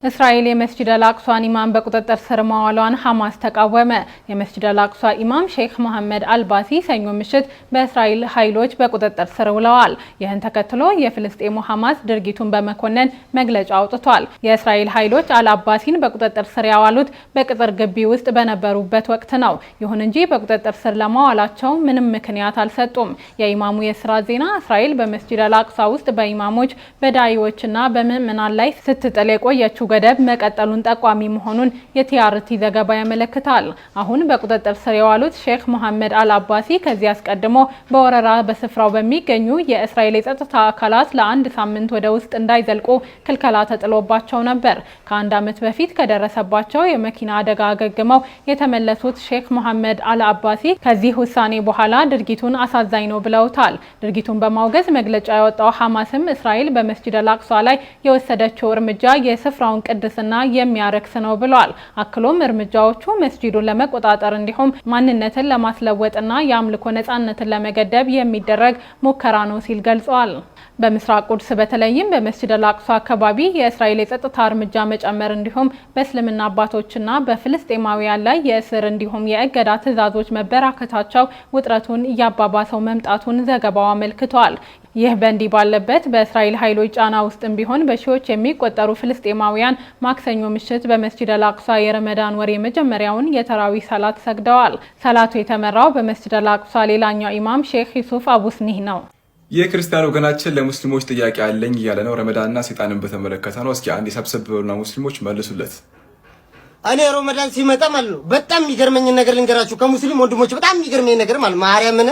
እስራኤል የመስጂድ አልአቅሷን ኢማም በቁጥጥር ስር ማዋሏን ሐማስ ተቃወመ። የመስጂድ አልአቅሷ ኢማም ሼክ መሐመድ አልባሲ ሰኞ ምሽት በእስራኤል ኃይሎች በቁጥጥር ስር ውለዋል። ይህን ተከትሎ የፍልስጤሙ ሐማስ ድርጊቱን በመኮነን መግለጫ አውጥቷል። የእስራኤል ኃይሎች አልአባሲን በቁጥጥር ስር ያዋሉት በቅጥር ግቢ ውስጥ በነበሩበት ወቅት ነው። ይሁን እንጂ በቁጥጥር ስር ለማዋላቸው ምንም ምክንያት አልሰጡም። የኢማሙ የስራ ዜና እስራኤል በመስጂድ አልአቅሷ ውስጥ በኢማሞች በዳኢዎችና በምዕመናን ላይ ስትጥል የቆየችው ገደብ መቀጠሉን ጠቋሚ መሆኑን የቲአርቲ ዘገባ ያመለክታል። አሁን በቁጥጥር ስር የዋሉት ሼክ መሐመድ አልአባሲ ከዚህ አስቀድሞ በወረራ በስፍራው በሚገኙ የእስራኤል የጸጥታ አካላት ለአንድ ሳምንት ወደ ውስጥ እንዳይዘልቁ ክልከላ ተጥሎባቸው ነበር። ከአንድ ዓመት በፊት ከደረሰባቸው የመኪና አደጋ አገግመው የተመለሱት ሼክ መሐመድ አልአባሲ ከዚህ ውሳኔ በኋላ ድርጊቱን አሳዛኝ ነው ብለውታል። ድርጊቱን በማውገዝ መግለጫ ያወጣው ሐማስም እስራኤል በመስጂድ አልአቅሷ ላይ የወሰደችው እርምጃ የስፍራውን ቅድስና የሚያረክስ ነው ብሏል። አክሎም እርምጃዎቹ መስጂዱን ለመቆጣጠር እንዲሁም ማንነትን ለማስለወጥና የአምልኮ ነጻነትን ለመገደብ የሚደረግ ሙከራ ነው ሲል ገልጿል። በምስራቅ ቁድስ በተለይም በመስጂድ አልአቅሷ አካባቢ የእስራኤል የጸጥታ እርምጃ መጨመር እንዲሁም በእስልምና አባቶችና በፍልስጤማውያን ላይ የእስር እንዲሁም የእገዳ ትዕዛዞች መበራከታቸው ውጥረቱን እያባባሰው መምጣቱን ዘገባው አመልክቷል። ይህ በእንዲህ ባለበት በእስራኤል ኃይሎች ጫና ውስጥም ቢሆን በሺዎች የሚቆጠሩ ፍልስጤማውያን ማክሰኞ ምሽት በመስጂድ አልአቅሷ የረመዳን ወር የመጀመሪያውን የተራዊህ ሰላት ሰግደዋል። ሰላቱ የተመራው በመስጂድ አልአቅሷ ሌላኛው ኢማም ሼክ ዩሱፍ አቡስኒህ ነው። የክርስቲያን ወገናችን ለሙስሊሞች ጥያቄ አለኝ እያለ ነው። ረመዳንና ሰይጣንን በተመለከተ ነው። እስኪ አንድ ሰብሰብ ብለውና ሙስሊሞች መልሱለት። እኔ ረመዳን ሲመጣ ማለት ነው በጣም የሚገርመኝ ነገር ልንገራችሁ። ከሙስሊም ወንድሞች በጣም የሚገርመኝ ነገር ማለት ማርያምን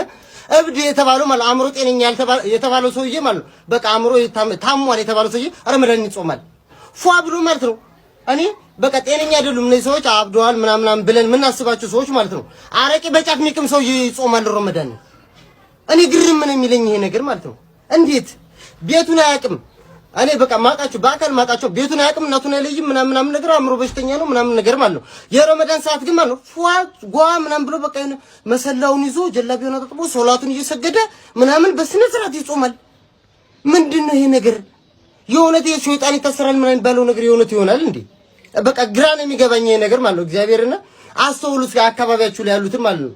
እብድ የተባለው ማለት አእምሮ ጤነኛ የተባለው ሰውዬ ማለት በቃ አእምሮ ታሟል የተባለው ሰውዬ ረመዳን ይጾማል ፏ ብሎ ማለት ነው። እኔ በቃ ጤነኛ አይደሉም እነዚህ ሰዎች አብደዋል ምናምን ብለን የምናስባቸው ሰዎች ማለት ነው። አረቄ በጫት የሚቅም ሰውዬ ይጾማል ረመዳን። እኔ ግርም ምን የሚለኝ ይሄ ነገር ማለት ነው። እንዴት ቤቱን አያውቅም? እኔ በቃ ማቃቸው በአካል ማቃቸው ቤቱን አያውቅም፣ እናቱን አይለይም ምናምን ነገር አእምሮ በሽተኛ ነው ምናምን ነገር ማለት ነው። የረመዳን ሰዓት ግን ማለት ነው ፏ ጓ ምናምን ብሎ በቃ መሰላውን ይዞ ጀላቢውን አጥጥቦ ሶላቱን እየሰገደ ምናምን በስነ ስርዓት ይጾማል። ምንድነው ይሄ ነገር? የእውነት የሸይጣን ይታሰራል ምናምን ባለው ነገር የእውነት ይሆናል እንዴ? በቃ ግራ ነው የሚገባኝ ይሄ ነገር ማለት ነው። እግዚአብሔርና አስተውሉት አካባቢያችሁ ላይ ያሉትን ማለት ነው።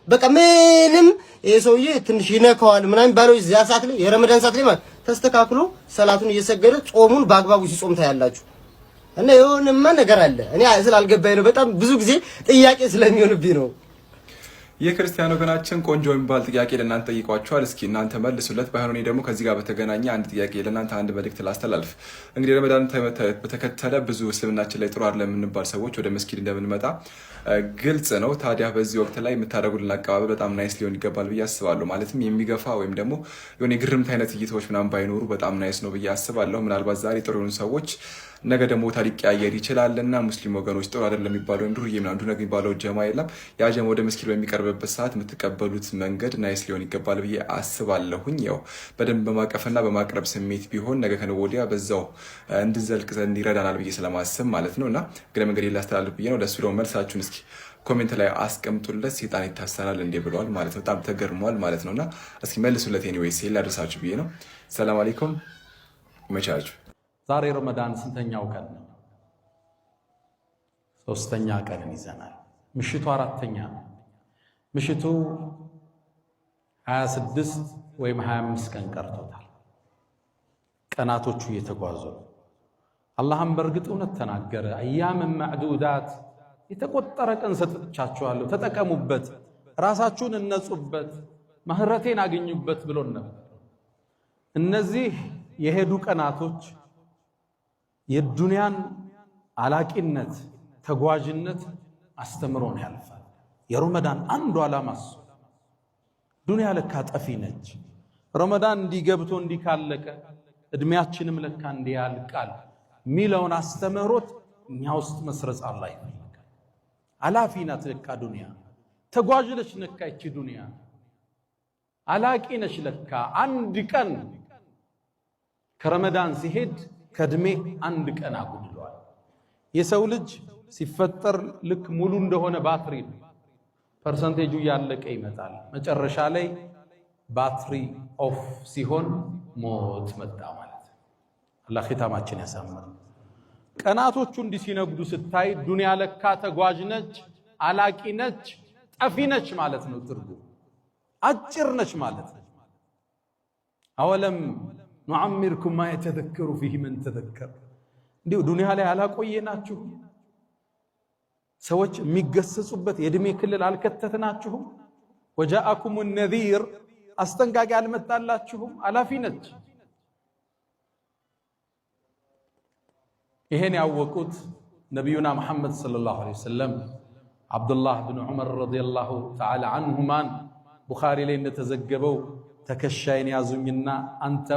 በቃ ምንም ይሄ ሰውዬ ትንሽ ይነካዋል ምናምን ባለው እዚያ ሰዓት ላይ የረመዳን ሰዓት ላይ ማለት ተስተካክሎ ሰላቱን እየሰገደ ጾሙን በአግባቡ ሲጾም ታያላችሁ። እና የሆነማ ነገር አለ። እኔ ስላልገባኝ ነው በጣም ብዙ ጊዜ ጥያቄ ስለሚሆንብኝ ነው። የክርስቲያን ወገናችን ቆንጆ የሚባል ጥያቄ ለእናንተ ጠይቋቸዋል። እስኪ እናንተ መልሱለት። ባይሆን ደግሞ ከዚህ ጋር በተገናኘ አንድ ጥያቄ ለእናንተ አንድ መልእክት ላስተላልፍ። እንግዲህ ረመዳን በተከተለ ብዙ እስልምናችን ላይ ጥሩ አይደለም የምንባል ሰዎች ወደ መስጊድ እንደምንመጣ ግልጽ ነው። ታዲያ በዚህ ወቅት ላይ የምታደርጉልን አቀባበል በጣም ናይስ ሊሆን ይገባል ብዬ አስባለሁ። ማለትም የሚገፋ ወይም ደግሞ የሆነ የግርምት አይነት እይታዎች ምናምን ባይኖሩ በጣም ናይስ ነው ብዬ አስባለሁ። ምናልባት ዛሬ ጥሩ የሆኑ ሰዎች ነገ ደግሞ ታሪክ ቀያየር ይችላልና ሙስሊም ወገኖች ጥሩ አይደለም የሚባለው ወይም ዱርዬ ምናምን ዱነግ የሚባለው ጀማ የለም። ያ ጀማ ወደ መስጊድ በሚቀርብበት ሰዓት የምትቀበሉት መንገድ ናይስ ሊሆን ይገባል ብዬ አስባለሁኝ። ያው በደንብ በማቀፍና በማቅረብ ስሜት ቢሆን ነገ ከነገ ወዲያ በዛው እንድንዘልቅ ዘንድ ይረዳናል ብዬ ስለማስብ ማለት ነው። እና ግን መንገድ ላስተላልፍ ብዬ ነው። ለሱ ደግሞ መልሳችሁን እስኪ ኮሜንት ላይ አስቀምጡለት። ሰይጣን ይታሰራል እንዴ ብለዋል ማለት ነው። በጣም ተገርሟል ማለት ነውና እስኪ መልሱለት። ኤኒዌይስ ላድርሳችሁ ብዬ ነው። ሰላም አለይኩም መቻችሁ። ዛሬ ረመዳን ስንተኛው ቀን ነው? ሶስተኛ ቀንን ይዘናል። ምሽቱ አራተኛ ነው። ምሽቱ 26 ወይም 25 ቀን ቀርቶታል። ቀናቶቹ እየተጓዙ አላህም በእርግጥ እውነት ተናገረ። አያምን ማዕዱዳት የተቆጠረ ቀን ሰጥቻችኋለሁ ተጠቀሙበት፣ ራሳችሁን እነጹበት፣ ምህረቴን አገኙበት ብሎን ነበር። እነዚህ የሄዱ ቀናቶች የዱንያን አላቂነት ተጓዥነት አስተምሮን ያልፋል። የረመዳን አንዱ ዓላማስ ዱንያ ለካ ጠፊ ነች። ረመዳን እንዲገብቶ እንዲካለቀ እድሜያችንም ለካ እንዲያልቃል ሚለውን አስተምሮት እኛ ውስጥ መስረጽ አላህ ይፈልጋል። አላፊ ናት ለካ ዱንያ፣ ተጓዥ ነች ለካ እቺ ዱንያ፣ አላቂ ነች ለካ። አንድ ቀን ከረመዳን ሲሄድ ከእድሜ አንድ ቀን አጉድሏል። የሰው ልጅ ሲፈጠር ልክ ሙሉ እንደሆነ ባትሪ ነው። ፐርሰንቴጁ ያለቀ ይመጣል። መጨረሻ ላይ ባትሪ ኦፍ ሲሆን ሞት መጣ ማለት ነው። አላህ ኺታማችን ያሳምር። ቀናቶቹ እንዲህ ሲነግዱ ስታይ ዱንያ ለካ ተጓዥ ነች፣ አላቂ ነች፣ ጠፊ ነች ማለት ነው። ትርጉም አጭር ነች ማለት ነው። አወለም ኑዓሚርኩም ማ የተዘከሩ ፊህ መን ተዘከር። እንዲሁ ዱንያ ላይ አላቆየናችሁ? ሰዎች የሚገሰጹበት የእድሜ ክልል አልከተትናችሁም? ወጃአኩም ነዚር አስጠንቃቂ አልመጣላችሁም? አላፊ ነች። ይሄን ያወቁት ነቢዩና መሐመድ ሰለላሁ ዐለይሂ ወሰለም አብዱላህ ብን ዑመር ረዲየላሁ ተዓላ አንሁማን ቡኻሪ ላይ እንደተዘገበው ተከሻይን ያዙኝና አንተ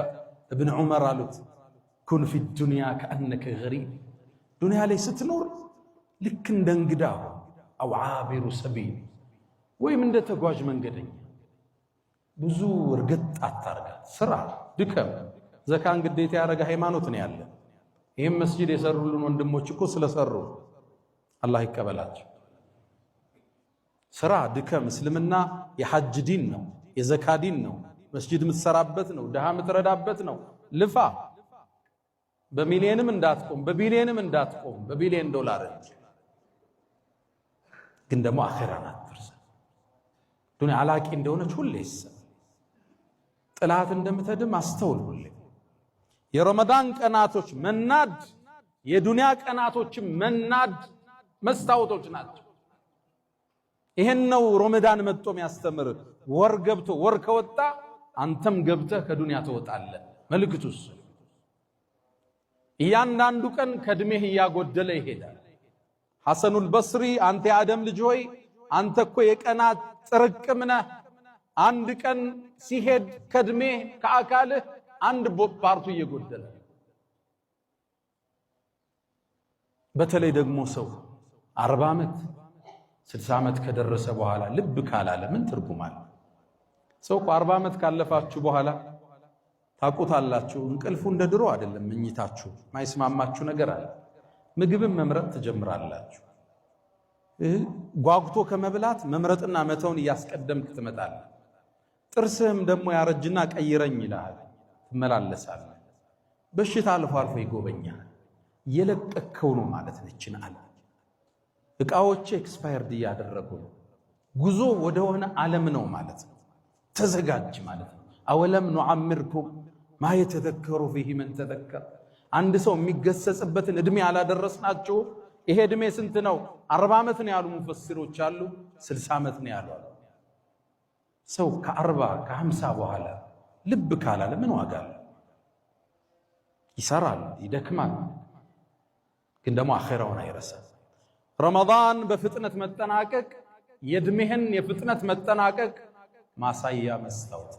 እብን ዑመር አሉት ኩን ፊ ዱንያ ከአነከ ገሪብ፣ ዱንያ ላይ ስትኖር ልክ እንደ እንግዳ አው ዓቢሩ ሰቢል፣ ወይም እንደ ተጓዥ መንገደኛ። ብዙ እርግጥ አታርጋት፣ ስራ ድከም። ዘካን ግዴታ ያደረገ ሃይማኖት ነው ያለ። ይህም መስጂድ የሰሩልን ወንድሞች እኮ ስለሰሩ አላህ ይቀበላቸው። ስራ ድከም። እስልምና የሐጅ ዲን ነው፣ የዘካ ዲን ነው። መስጂድ የምትሰራበት ነው፣ ድሃ የምትረዳበት ነው። ልፋ። በሚሊየንም እንዳትቆም፣ በቢሊየንም እንዳትቆም፣ በቢሊየን ዶላር ግን ደግሞ አኺራን አትርሳ። ዱንያ አላቂ እንደሆነች ሁሌ ይሰማ። ጥላት እንደምትድም አስተውል ሁሌ። የረመዳን ቀናቶች መናድ የዱንያ ቀናቶችም መናድ መስታወቶች ናቸው። ይሄን ነው ረመዳን መጥቶ የሚያስተምር። ወር ገብቶ ወር ከወጣ አንተም ገብተህ ከዱንያ ትወጣለህ። መልእክቱስ እያንዳንዱ ቀን ከእድሜህ እያጎደለ ይሄዳል። ሐሰኑል በስሪ አንተ የአደም ልጅ ሆይ አንተ እኮ የቀናት ጥርቅም ነህ። አንድ ቀን ሲሄድ ከእድሜህ ከአካልህ አንድ ፓርቱ እየጎደለ። በተለይ ደግሞ ሰው 40 ዓመት 60 ዓመት ከደረሰ በኋላ ልብ ካላለ ምን ትርጉም አለ? ሰው 40 ዓመት ካለፋችሁ በኋላ ታቁታላችሁ። እንቅልፉ እንደ ድሮ አይደለም። መኝታችሁ ማይስማማችሁ ነገር አለ። ምግብም መምረጥ ትጀምራላችሁ። ጓጉቶ ከመብላት መምረጥና መተውን እያስቀደምክ ትመጣለህ። ጥርስህም ደግሞ ያረጅና ቀይረኝ ይላል። ትመላለሳለህ። በሽታ አልፎ አልፎ ይጎበኛል። የለቀከው ነው ማለት ነችን አለ። እቃዎች ኤክስፓየርድ እያደረጉ ነው። ጉዞ ወደ ሆነ ዓለም ነው ማለት ነው። ተዘጋጅ ማለት ነው። አወለም ኑዓሚርኩም ማ የተዘከሩ ፊህ መን ተዘከር። አንድ ሰው የሚገሰጽበትን እድሜ አላደረስናችሁ? ይሄ እድሜ ስንት ነው? 40 ዓመት ነው ያሉ ሙፈሲሮች አሉ፣ 60 ዓመት ነው ያሉ። ሰው ከ40 ከ50 በኋላ ልብ ካላለ ምን ዋጋ አለ? ይሰራል፣ ይደክማል፣ ግን ደግሞ አኺራውን አይረሳም። ረመዳን በፍጥነት መጠናቀቅ የእድሜህን የፍጥነት መጠናቀቅ ማሳያ መስታወት።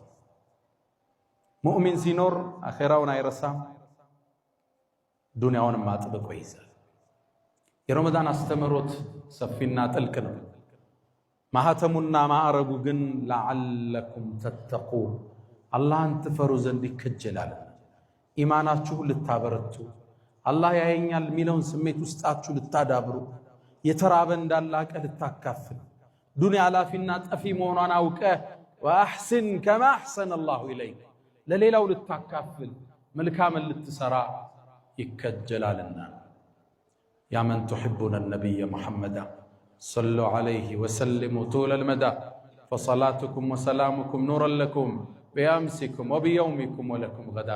ሙእሚን ሲኖር አኺራውን አይረሳም፣ ዱንያውንም አጥብቆ ይይዛል። የረመዳን አስተምህሮት ሰፊና ጥልቅ ነው። ማህተሙና ማዕረጉ ግን ለዓለኩም ተተቁን፣ አላህን ትፈሩ ዘንድ ይከጀላል። ኢማናችሁን ልታበረቱ፣ አላህ ያየኛል የሚለውን ስሜት ውስጣችሁ ልታዳብሩ፣ የተራበ እንዳላቀ ልታካፍል፣ ዱንያ ላፊና ጠፊ መሆኗን አውቀህ ወአሕስን ከማ አሕሰነ አላሁ ኢለይክ ለሌላው ልታካፍል፣ መልካምን ልትሰራ ይከጀላልና። ያ መን ቱሒቡነ ነቢየ ሙሐመዳ ሰሉ ዐለይሂ ወሰሊሙ ጡለል መዳ ፈሰላቱኩም ወሰላሙኩም ኑረን ለኩም ቢአምሲኩም ወቢየውሚኩም ወለኩም ገዳ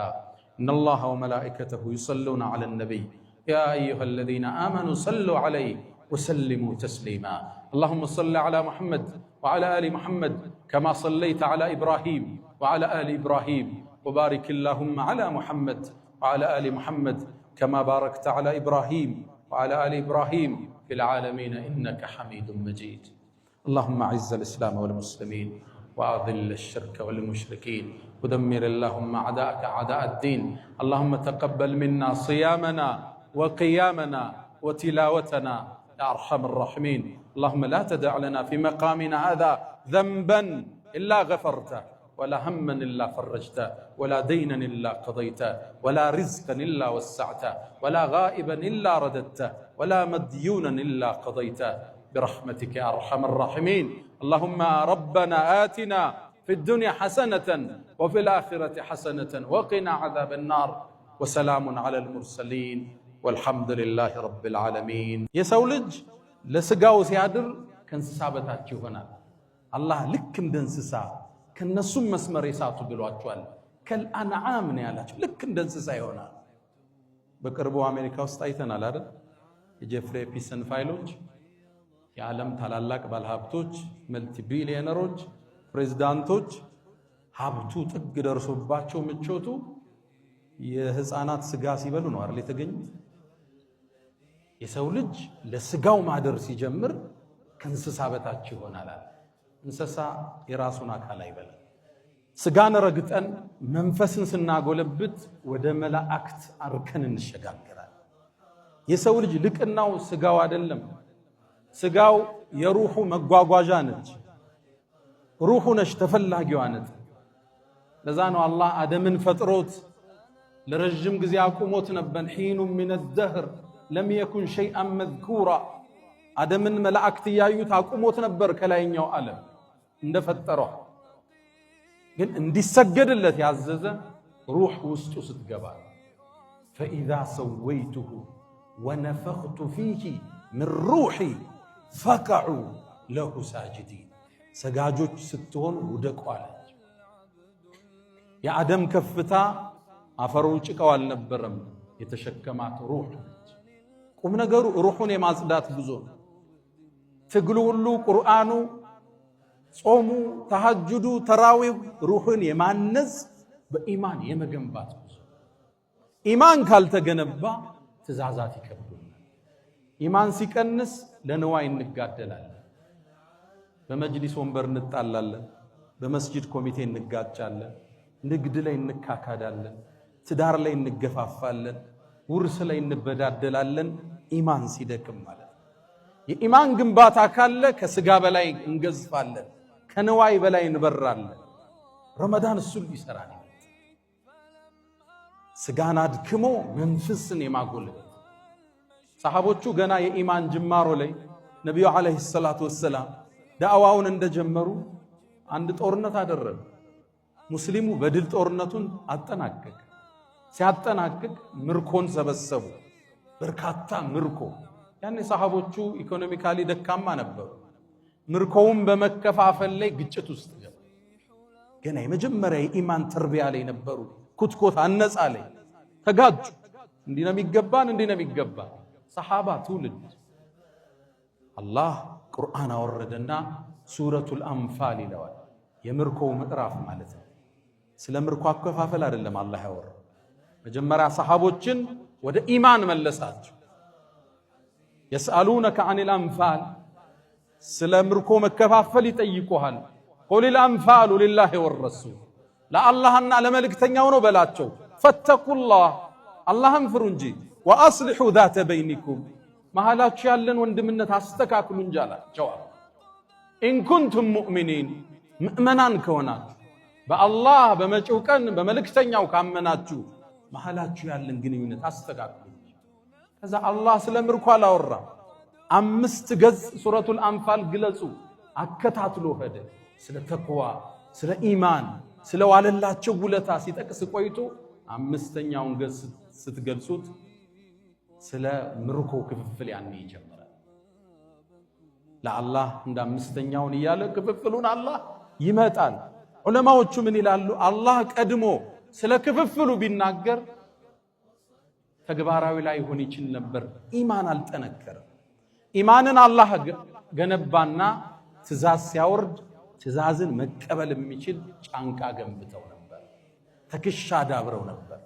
ኢነላሃ ወመላኢከተሁ ዩሰሉነ ዐለን ነቢይ ያ አዩሃ አለዚነ አመኑ ሰሉ ዐለይሂ وسلموا تسليما اللهم صل على محمد وعلى آل محمد كما صليت على إبراهيم وعلى آل إبراهيم وبارك اللهم على محمد وعلى آل محمد كما باركت على إبراهيم وعلى آل إبراهيم في العالمين إنك حميد مجيد اللهم أعز الإسلام والمسلمين وأذل الشرك والمشركين ودمر اللهم أعداءك أعداء الدين اللهم تقبل منا صيامنا وقيامنا وتلاوتنا يا أرحم الراحمين اللهم لا تدع لنا في مقامنا هذا ذنبا إلا غفرته ولا هما إلا فرجته ولا دينا إلا قضيته ولا رزقا إلا وسعته ولا غائبا إلا رددته ولا مديونا إلا قضيته برحمتك يا أرحم الراحمين اللهم ربنا آتنا في الدنيا حسنة وفي الآخرة حسنة وقنا عذاب النار وسلام على المرسلين ወልሐምዱሊላሂ ረቢል ዓለሚን። የሰው ልጅ ለስጋው ሲያድር ከእንስሳ በታች ይሆናል። አላህ ልክ እንደ እንስሳ ከነሱም መስመር የሳቱ ብሏቸዋል። ከልአንዓም ነው ያላቸው፣ ልክ እንደ እንስሳ ይሆናል። በቅርቡ አሜሪካ ውስጥ አይተናል አይደል? የጄፍሪ ፒሰን ፋይሎች የዓለም ታላላቅ ባለሀብቶች፣ መልቲ ቢሊዮነሮች፣ ፕሬዝዳንቶች ሀብቱ ጥግ ደርሶባቸው ምቾቱ የህፃናት ስጋ ሲበሉ ነው አይደል የተገኙት። የሰው ልጅ ለስጋው ማደር ሲጀምር ከእንስሳ በታች ይሆናል። እንስሳ የራሱን አካል አይበላም። ስጋን ረግጠን መንፈስን ስናጎለብት ወደ መላእክት አርከን እንሸጋገራለን። የሰው ልጅ ልቅናው ስጋው አይደለም። ስጋው የሩሑ መጓጓዣ ነች። ሩሑ ነች ተፈላጊዋ ነች። ለዛ ነው አላህ አደምን ፈጥሮት ለረጅም ጊዜ አቁሞት ነበር። ሒኑ ሚነ ደህር ለም የኩን ሸይአን መዝኩራ። አደምን መላእክት እያዩት አቁሞት ነበር ከላይኛው ዓለም እንደፈጠረው። ግን እንዲሰገድለት ያዘዘ ሩሕ ውስጡ ስትገባ ፈኢዛ ሰወይቱሁ ወነፈኽቱ ፊሂ ምን ሩሒ ፈቀዑ ለሁ ሳጅዲን። ሰጋጆች ስትሆኑ ውደቁ አለች። የአደም ከፍታ አፈሩ ጭቃው አልነበረም፣ የተሸከማት ሩሕ ነች። ቁም ነገሩ ሩሑን የማጽዳት ጉዞ ነው። ትግሉ ሁሉ ቁርአኑ፣ ጾሙ፣ ተሐጁዱ፣ ተራዊው ሩሕን የማነጽ በኢማን የመገንባት ጉዞ። ኢማን ካልተገነባ ትእዛዛት ይከብዱናል። ኢማን ሲቀንስ ለንዋይ እንጋደላለን። በመጅሊስ ወንበር እንጣላለን፣ በመስጂድ ኮሚቴ እንጋጫለን፣ ንግድ ላይ እንካካዳለን፣ ትዳር ላይ እንገፋፋለን፣ ውርስ ላይ እንበዳደላለን። ኢማን ሲደክም ማለት ነው። የኢማን ግንባታ ካለ ከስጋ በላይ እንገዝፋለን፣ ከንዋይ በላይ እንበራለን። ረመዳን እሱን ሊሰራን ስጋን አድክሞ መንፈስን የማጎልበት። ሰሃቦቹ ገና የኢማን ጅማሮ ላይ ነቢዩ ዓለይሂ ሰላቱ ወሰላም ዳዕዋውን እንደጀመሩ አንድ ጦርነት አደረጉ። ሙስሊሙ በድል ጦርነቱን አጠናቀቀ። ሲያጠናቅቅ ምርኮን ሰበሰቡ፣ በርካታ ምርኮ። ያኔ ሰሃቦቹ ኢኮኖሚካሊ ደካማ ነበሩ። ምርኮውን በመከፋፈል ላይ ግጭት ውስጥ ገባ። ገና የመጀመሪያ የኢማን ተርቢያ ላይ ነበሩ። ኩትኮት አነጻ ላይ ተጋጩ። እንዲህ ነው የሚገባን፣ እንዲህ ነው የሚገባን። ሰሃባ ትውልድ አላህ ቁርአን አወረደና ሱረቱል አንፋል ይለዋል። የምርኮው ምዕራፍ ማለት ነው። ስለ ምርኮ አከፋፈል አይደለም አላህ ያወራው። መጀመሪያ ሰሃቦችን ወደ ኢማን መለሳቸው። የስአሉነከ ዐኒል አንፋል፣ ስለ ምርኮ መከፋፈል ይጠይቁሃል። ቁሊል አንፋሉ ሊላሂ ወረሱል፣ ለአላህና ለመልእክተኛው ነው በላቸው። ፈተቁላህ፣ አላህን ፍሩ እንጂ። ወአስሊሑ ዛተ በይኒኩም፣ መሃላችሁ ያለን ወንድምነት አስተካክሉ እንጂ አላቸው። ኢንኩንቱም ሙእሚኒን፣ ምእመናን ከሆናችሁ በአላህ በመጪው ቀን በመልእክተኛው ካመናችሁ መሃላችሁ ያለን ግንኙነት አስተካክሉ። ከዛ አላህ ስለ ምርኮ አላወራም። 5 ገጽ ሱረቱል አንፋል ግለጹ አከታትሎ ሄደ። ስለ ተቅዋ፣ ስለ ኢማን፣ ስለ ዋለላቸው ውለታ ሲጠቅስ ቆይቶ 5ኛውን ገጽ ስትገልጹት ስለ ምርኮ ክፍፍል ያኔ ይጀምራል። ለአላህ እንደ 5ኛውን እያለ ክፍፍሉን አላህ ይመጣል። ዑለማዎቹ ምን ይላሉ? አላህ ቀድሞ ስለ ክፍፍሉ ቢናገር ተግባራዊ ላይ ሆን ይችል ነበር። ኢማን አልጠነከረም። ኢማንን አላህ ገነባና ትእዛዝ ሲያወርድ ትእዛዝን መቀበል የሚችል ጫንቃ ገንብተው ነበር፣ ትከሻ ዳብረው ነበር።